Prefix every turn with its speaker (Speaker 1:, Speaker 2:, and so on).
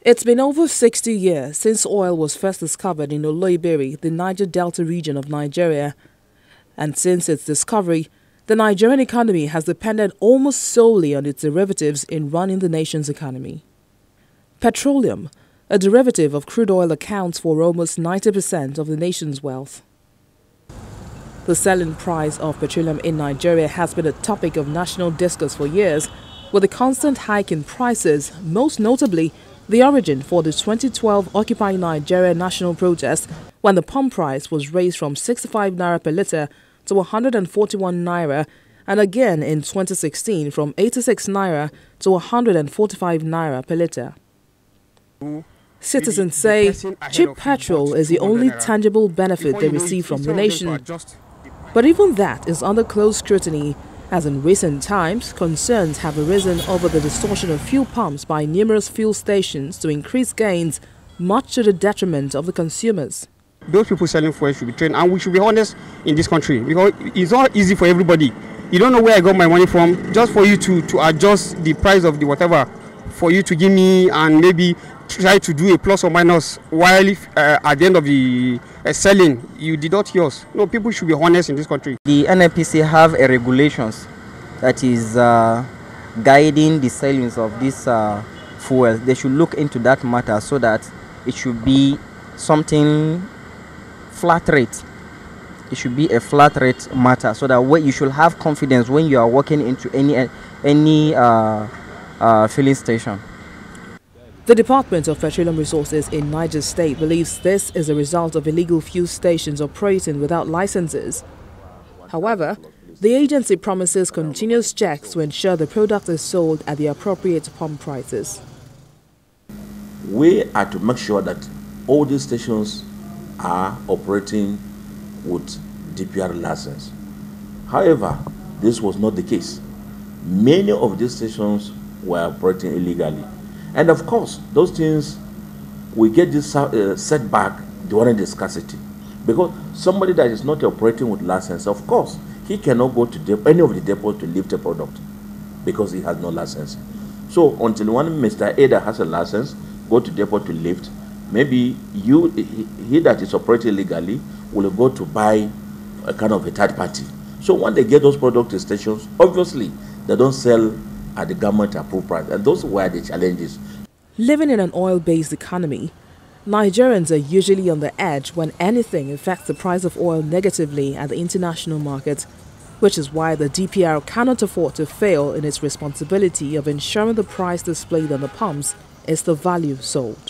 Speaker 1: It's been over 60 years since oil was first discovered in Oloibiri, the Niger Delta region of Nigeria. And since its discovery, the Nigerian economy has depended almost solely on its derivatives in running the nation's economy. Petroleum, a derivative of crude oil, accounts for almost 90% of the nation's wealth. The selling price of petroleum in Nigeria has been a topic of national discourse for years, with a constant hike in prices, most notably the origin for the 2012 Occupy Nigeria national protest, when the pump price was raised from 65 naira per litre to 141 naira, and again in 2016 from 86 naira to 145 naira per litre. Citizens say cheap petrol is the only tangible benefit they receive from the nation. But even that is under close scrutiny, as in recent times, concerns have arisen over the distortion of fuel pumps by numerous fuel stations to increase gains, much to the detriment of the consumers.
Speaker 2: Those people selling fuel should be trained, and we should be honest in this country, because it's not easy for everybody. You don't know where I got my money from, just for you to adjust the price of the whatever, for you to give me and maybe try to do a plus or minus, while at the end of the selling, you deduct yours. No, people should be honest in this country.
Speaker 3: The NNPC have a regulations that is guiding the sales of this fuel. They should look into that matter so that it should be something flat rate. It should be a flat rate matter, so that you should have confidence when you are walking into any filling station.
Speaker 1: The Department of Petroleum Resources in Niger State believes this is a result of illegal fuel stations operating without licenses. However, the agency promises continuous checks to ensure the product is sold at the appropriate pump prices.
Speaker 4: We are to make sure that all these stations are operating with DPR license. However, this was not the case. Many of these stations were operating illegally. And of course, those things, we get this setback during the scarcity. Because somebody that is not operating with license, of course, he cannot go to any of the depots to lift a product because he has no license. So until one Mr. A that has a license, go to depot to lift, maybe he that is operating legally will go to buy a kind of a third party. So when they get those products to stations, obviously they don't sell at the government approved price, and those were the challenges.
Speaker 1: Living in an oil-based economy, Nigerians are usually on the edge when anything affects the price of oil negatively at the international market, which is why the DPR cannot afford to fail in its responsibility of ensuring the price displayed on the pumps is the value sold.